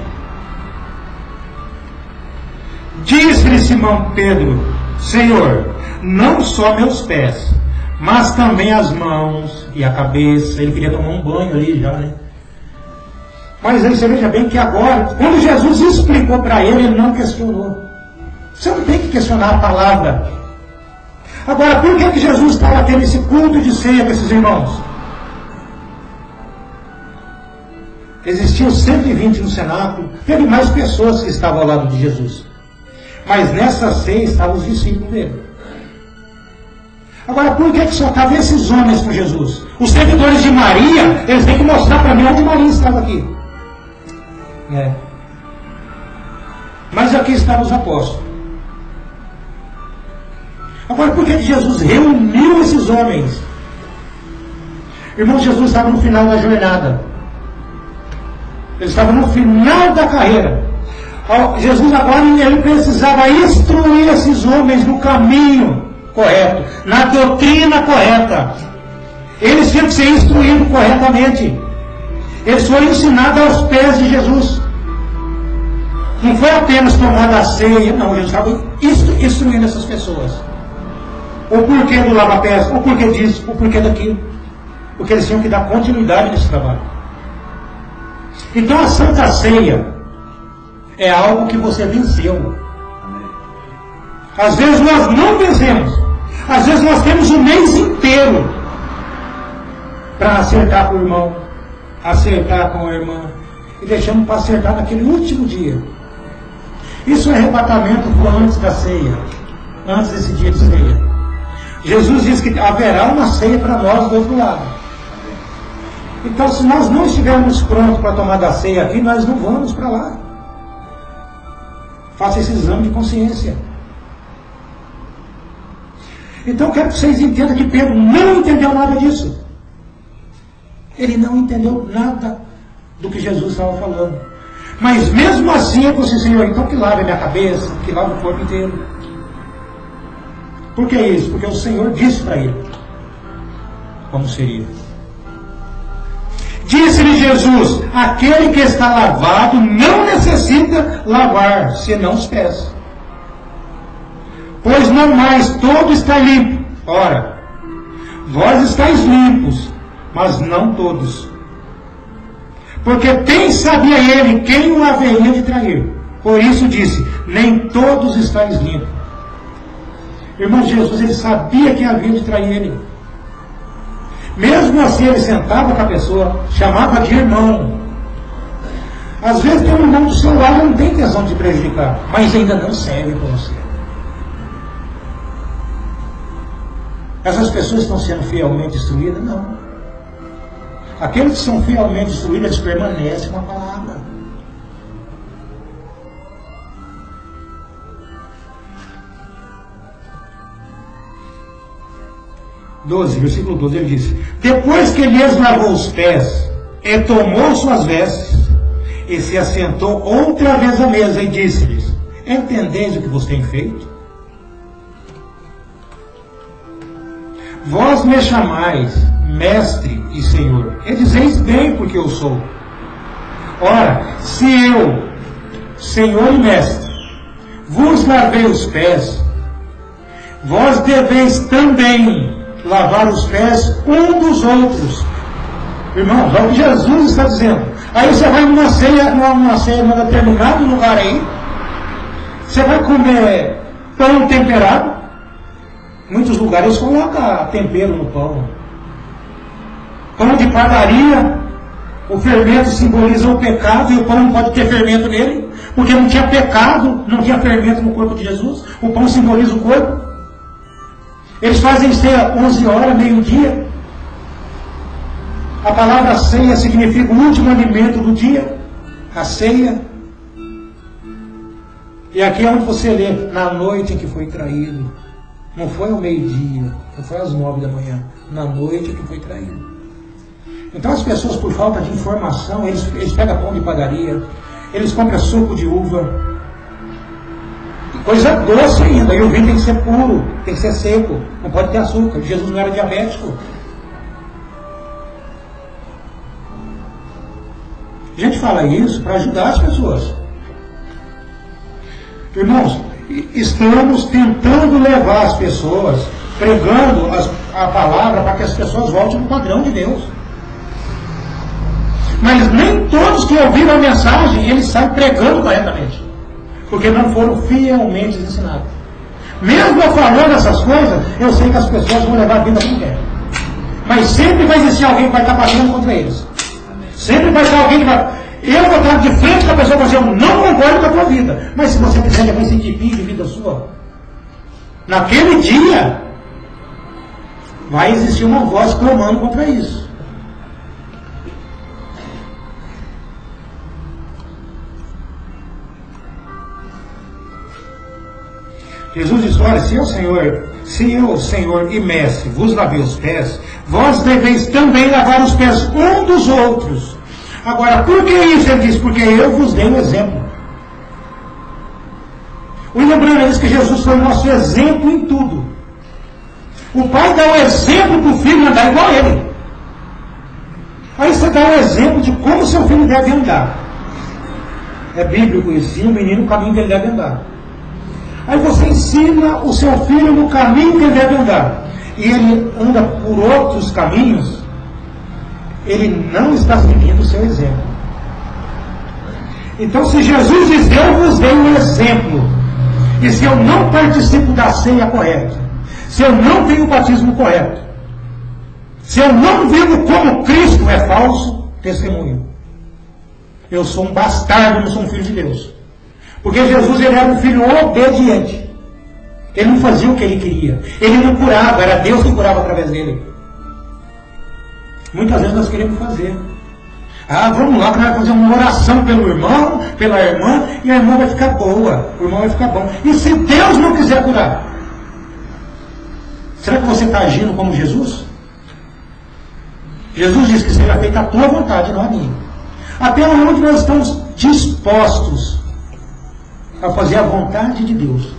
Disse-lhe Simão Pedro: Senhor, não só meus pés, mas também as mãos e a cabeça. Ele queria tomar um banho ali já, né? Mas aí você veja bem que agora, quando Jesus explicou para ele, ele não questionou. Você não tem que questionar a palavra. Agora, por que Jesus estava tendo esse culto de ceia com esses irmãos? Existiam 120 no cenáculo, teve mais pessoas que estavam ao lado de Jesus. Mas nessa ceia estavam os discípulos dele. Agora, por que só estavam esses homens com Jesus? Os seguidores de Maria, eles têm que mostrar para mim onde Maria estava aqui. Mas aqui estavam os apóstolos. Agora, por que Jesus reuniu esses homens? Irmão, Jesus estava no final da jornada. Ele estava no final da carreira. Jesus agora ele precisava instruir esses homens no caminho correto, na doutrina correta. Eles tinham que ser instruídos corretamente. Eles foram ensinados aos pés de Jesus. Não foi apenas tomar a ceia, não. Jesus estava instruindo essas pessoas. O porquê do lava-pés, o porquê disso, o porquê daquilo. Porque eles tinham que dar continuidade nesse trabalho. Então a Santa Ceia é algo que você venceu. Às vezes nós não vencemos. Às vezes nós temos um mês inteiro para acertar com o irmão, acertar com a irmã, e deixamos para acertar naquele último dia. Isso é arrebatamento antes da ceia, antes desse dia de ceia. Jesus diz que haverá uma ceia para nós do outro lado. Então, se nós não estivermos prontos para tomar da ceia aqui, nós não vamos para lá. Faça esse exame de consciência. Então, quero que vocês entendam que Pedro não entendeu nada disso. Ele não entendeu nada do que Jesus estava falando. Mas mesmo assim, eu disse, Senhor, então que lave a minha cabeça, que lave o corpo inteiro. Por que isso? Porque o Senhor disse para ele como seria. Disse-lhe Jesus: aquele que está lavado não necessita lavar, senão os pés. Pois não mais todo está limpo. Ora, vós estáis limpos, mas não todos. Porque bem sabia ele quem o haveria de trair. Por isso disse: nem todos estáis limpos. Irmãos, Jesus, ele sabia quem havia de trair ele. Mesmo assim, ele sentava com a pessoa, chamava de irmão. Às vezes tem um irmão do seu lado, não tem intenção de te prejudicar, mas ainda não serve para você. Essas pessoas estão sendo fielmente instruídas? Não. Aqueles que são fielmente instruídos, eles permanecem com a palavra. Versículo 12, ele diz: depois que lhes lavou os pés, e tomou suas vestes, e se assentou outra vez à mesa, e disse-lhes: entendeis o que vos tenho feito? Vós me chamais mestre e senhor, e dizeis bem porque eu sou. Ora, se eu, senhor e mestre, vos lavei os pés, vós deveis também lavar os pés um dos outros. Irmãos, é o que Jesus está dizendo. Aí você vai numa ceia num determinado lugar aí, você vai comer pão temperado. Muitos lugares eles colocam tempero no pão. Pão de padaria, o fermento simboliza o pecado, e o pão não pode ter fermento nele, porque não tinha pecado, não tinha fermento no corpo de Jesus. O pão simboliza o corpo. Eles fazem ceia 11 horas, meio-dia. A palavra ceia significa o último alimento do dia, a ceia. E aqui é onde você lê: na noite em que foi traído. Não foi ao meio-dia, não foi às 9 da manhã, na noite em que foi traído. Então as pessoas, por falta de informação, eles pegam pão de padaria, eles compram suco de uva, coisa doce ainda, e o vinho tem que ser puro, tem que ser seco, não pode ter açúcar. Jesus não era diabético. A gente fala isso para ajudar as pessoas. Irmãos, estamos tentando levar as pessoas, pregando a palavra para que as pessoas voltem no padrão de Deus. Mas nem todos que ouviram a mensagem, eles saem pregando corretamente. Porque não foram fielmente ensinados. Mesmo eu falando essas coisas, eu sei que as pessoas vão levar a vida como quer. Mas sempre vai existir alguém que vai estar batendo contra eles. Sempre vai estar alguém que vai... Eu vou estar de frente com a pessoa e fazer, eu não concordo com a tua vida. Mas se você quiser levar esse tipinho de vida sua, naquele dia, vai existir uma voz clamando contra isso. Jesus disse, olha, se eu, Senhor e Mestre, vos lavei os pés, vós deveis também lavar os pés um dos outros. Agora, por que isso? Ele diz, porque eu vos dei um exemplo. O lembrando diz que Jesus foi o nosso exemplo em tudo. O pai dá o exemplo para o filho andar igual a ele. Aí você dá o exemplo de como seu filho deve andar. É bíblico isso, ensina o menino o caminho que ele deve andar. Aí você ensina o seu filho no caminho que ele deve andar. E ele anda por outros caminhos, ele não está seguindo o seu exemplo. Então, se Jesus diz, eu vos dei um exemplo, e se eu não participo da ceia correta, se eu não tenho o batismo correto, se eu não vivo como Cristo, é falso testemunho. Eu sou um bastardo, não sou um filho de Deus. Porque Jesus, ele era um filho obediente. Ele não fazia o que ele queria. Ele não curava, era Deus que curava através dele. Muitas vezes nós queremos fazer. Vamos lá, que nós vamos fazer uma oração pelo irmão, pela irmã, e a irmã vai ficar boa, o irmão vai ficar bom. E se Deus não quiser curar? Será que você está agindo como Jesus? Jesus disse que seja feita a tua vontade, não a minha. Até onde nós estamos dispostos a fazer a vontade de Deus.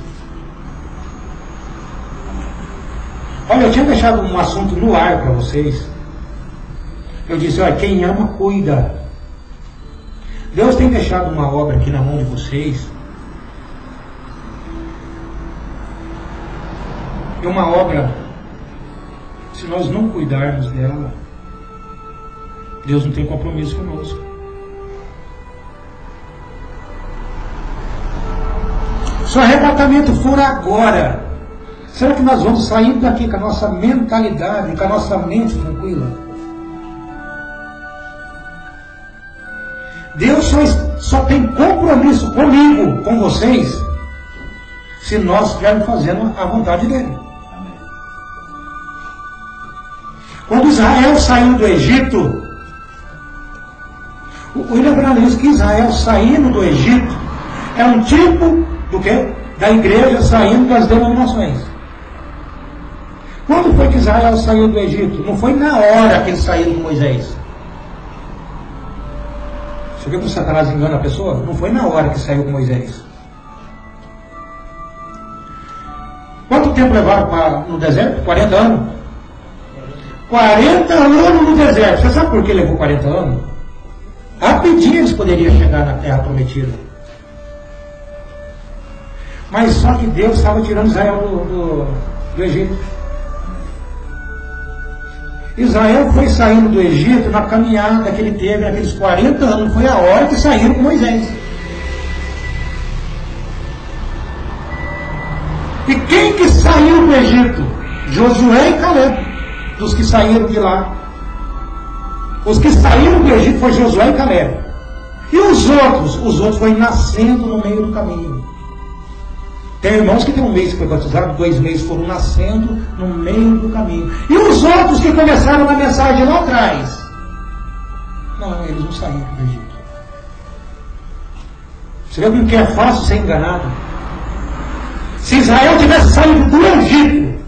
Olha, eu tinha deixado um assunto no ar para vocês. Eu disse, olha, quem ama, cuida. Deus tem deixado uma obra aqui na mão de vocês. É uma obra, se nós não cuidarmos dela, Deus não tem compromisso conosco. Se o arrebatamento for agora, será que nós vamos sair daqui com a nossa mentalidade, com a nossa mente tranquila? Deus só tem compromisso comigo, com vocês, se nós estivermos fazendo a vontade dele. Quando Israel saiu do Egito, o William Branham diz que Israel saindo do Egito é um tipo do quê? Da igreja saindo das denominações. Quando foi que Israel saiu do Egito? Não foi na hora que eles saíram com Moisés. Você viu que o Satanás engana a pessoa? Não foi na hora que saiu com Moisés. Quanto tempo levaram no deserto? 40 anos? 40 anos no deserto. Você sabe por que levou 40 anos? Rapidinho eles poderiam chegar na terra prometida. Mas só que Deus estava tirando Israel do Egito. Israel foi saindo do Egito na caminhada que ele teve naqueles 40 anos. Foi a hora que saíram com Moisés. E quem que saiu do Egito? Josué e Caleb, dos que saíram de lá. Os que saíram do Egito foi Josué e Caleb. E os outros? Os outros foram nascendo no meio do caminho. Tem irmãos que tem um mês que foi batizado, 2 meses foram nascendo no meio do caminho. E os outros que começaram na mensagem lá atrás? Não, eles não saíram do Egito. Você vê como que é fácil ser enganado? Se Israel tivesse saído do Egito,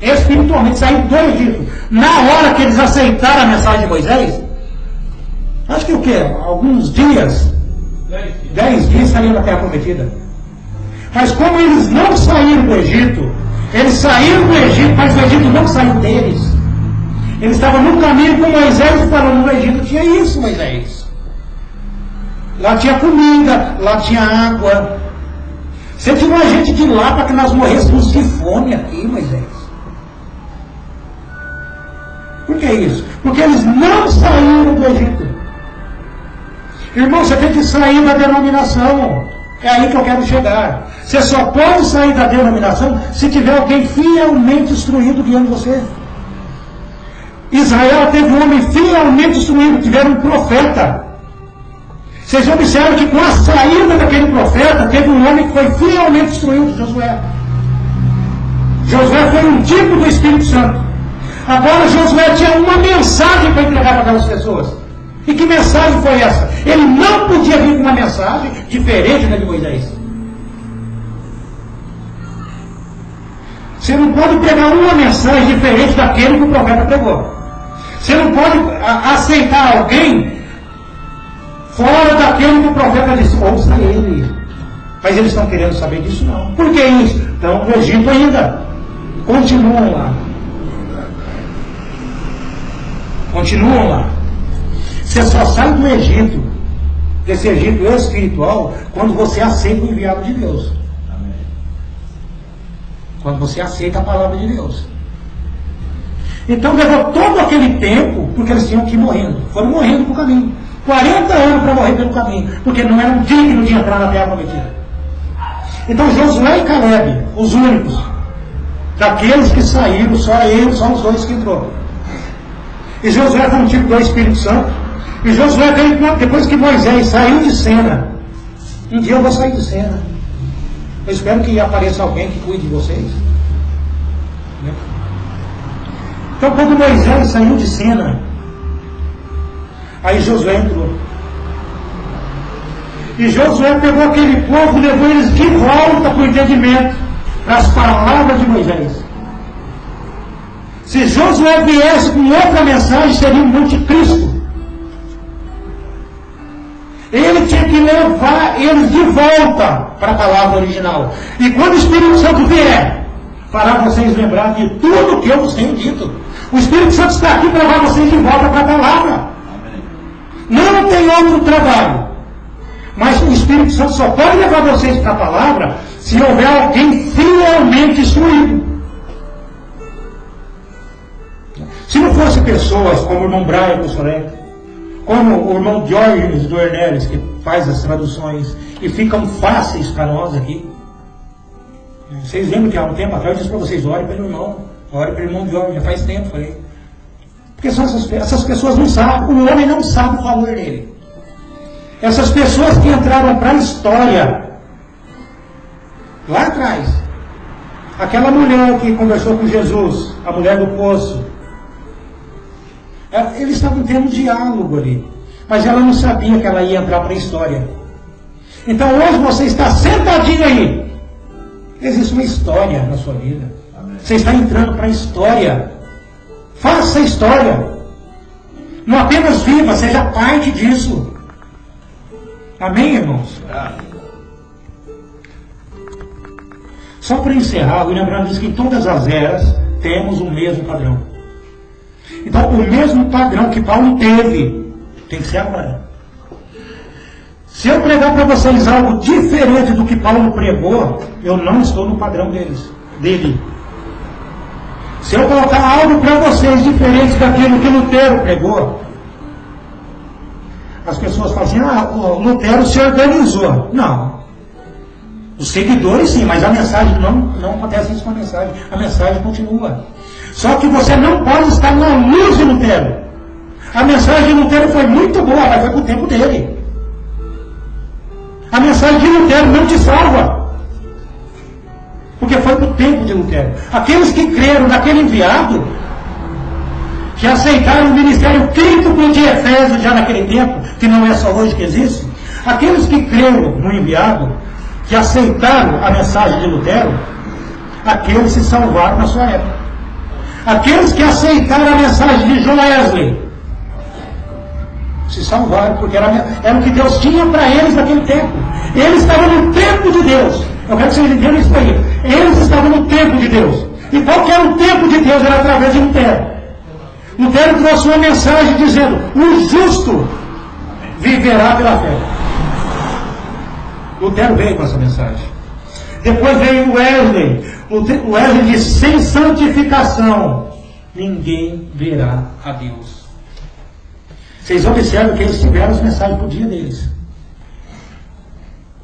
espiritualmente saído do Egito, na hora que eles aceitaram a mensagem de Moisés, acho que o quê? Alguns dias, 10 dias saíram da terra prometida. Mas como eles não saíram do Egito, eles saíram do Egito, mas o Egito não saiu deles. Eles estavam no caminho com Moisés e falando, no Egito tinha isso, Moisés. Lá tinha comida, lá tinha água. Você tirou a gente de lá para que nós morrêssemos de fome aqui, Moisés. Por que isso? Porque eles não saíram do Egito. Irmão, você tem que sair da denominação. É aí que eu quero chegar. Você só pode sair da denominação se tiver alguém fielmente instruído guiando você. Israel teve um homem fielmente instruído, tiveram um profeta. Vocês observam que com a saída daquele profeta, teve um homem que foi fielmente instruído, Josué. Josué foi um tipo do Espírito Santo. Agora Josué tinha uma mensagem para entregar para aquelas pessoas. E que mensagem foi essa? Ele não podia vir com uma mensagem diferente da de Moisés. Você não pode pegar uma mensagem diferente daquele que o profeta pregou. Você não pode aceitar alguém fora daquele que o profeta disse, ouça ele. Mas eles estão querendo saber disso não. Por que isso? Estão no Egito ainda. Continuam lá. Continuam lá. Você só sai do Egito, desse Egito espiritual, quando você aceita o enviado de Deus. Amém. Quando você aceita a palavra de Deus. Então levou todo aquele tempo, porque eles tinham que ir morrendo. Foram morrendo pelo caminho. 40 anos para morrer pelo caminho, porque não eram dignos de entrar na terra prometida. Então Josué e Caleb, os únicos, daqueles que saíram, só os dois que entrou. E Josué foi um tipo do Espírito Santo. E Josué veio, depois que Moisés saiu de cena. Um dia eu vou sair de cena. Eu espero que apareça alguém que cuide de vocês. Então quando Moisés saiu de cena, aí Josué entrou. E Josué pegou aquele povo e levou eles de volta para o entendimento, para as palavras de Moisés. Se Josué viesse com outra mensagem, seria um anticristo. Ele tinha que levar eles de volta para a palavra original. E quando o Espírito Santo vier, para vocês lembrar de tudo que eu vos tenho dito. O Espírito Santo está aqui para levar vocês de volta para a palavra. Não tem outro trabalho. Mas o Espírito Santo só pode levar vocês para a palavra se houver alguém fielmente instruído. Se não fosse pessoas como o irmão Brian Bussolé, como o irmão Jorge do Hernelis, que faz as traduções e ficam fáceis para nós aqui. Vocês lembram que há um tempo atrás eu disse para vocês, ore pelo irmão, ore pelo irmão Jorge, já faz tempo, falei. Porque são essas pessoas não sabem, o homem não sabe o valor dele. Essas pessoas que entraram para a história, lá atrás, aquela mulher que conversou com Jesus, a mulher do poço, eles estavam tendo um diálogo ali, mas ela não sabia que ela ia entrar para a história. Então hoje você está sentadinho aí, existe uma história na sua vida. Amém. Você está entrando para a história. Faça a história. Não apenas viva, seja parte disso. Amém, irmãos? Só para encerrar, William Branham diz que em todas as eras temos o mesmo padrão. Então, o mesmo padrão que Paulo teve tem que ser agora. Se eu pregar para vocês algo diferente do que Paulo pregou, eu não estou no padrão dele. Se eu colocar algo para vocês diferente daquilo que Lutero pregou, as pessoas falam assim, o Lutero se organizou. Não. Os seguidores sim, mas a mensagem não acontece isso com a mensagem. A mensagem continua. Só que você não pode estar na luz de Lutero. A mensagem de Lutero foi muito boa, mas foi para o tempo dele. A mensagem de Lutero não te salva. Porque foi para o tempo de Lutero. Aqueles que creram naquele enviado, que aceitaram o ministério crítico de Efésios já naquele tempo, que não é só hoje que existe, aqueles que creram no enviado, que aceitaram a mensagem de Lutero, aqueles se salvaram na sua época. Aqueles que aceitaram a mensagem de John Wesley se salvaram, porque era o que Deus tinha para eles naquele tempo. Eles estavam no tempo de Deus. Eu quero que vocês entendam isso aí. Eles estavam no tempo de Deus. E qual que era o tempo de Deus? Era através de Lutero. Lutero trouxe uma mensagem dizendo: o justo viverá pela fé. Lutero veio com essa mensagem. Depois veio o Wesley. O Wesley disse: sem santificação ninguém verá a Deus. Vocês observam que eles tiveram as mensagens por dia deles.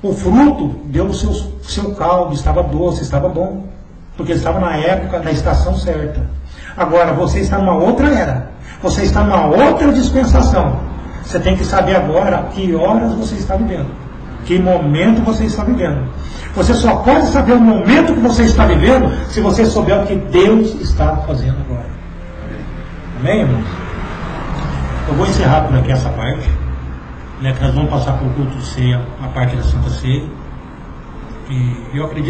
O fruto deu o seu caldo, estava doce, estava bom. Porque estava na época, na estação certa. Agora, você está numa outra era. Você está numa outra dispensação. Você tem que saber agora que horas você está vivendo. Que momento você está vivendo. Você só pode saber o momento que você está vivendo se você souber o que Deus está fazendo agora. Amém, irmãos? Eu vou encerrar por aqui essa parte, né, que nós vamos passar para o culto de ceia, a parte da Santa Ceia. E eu acredito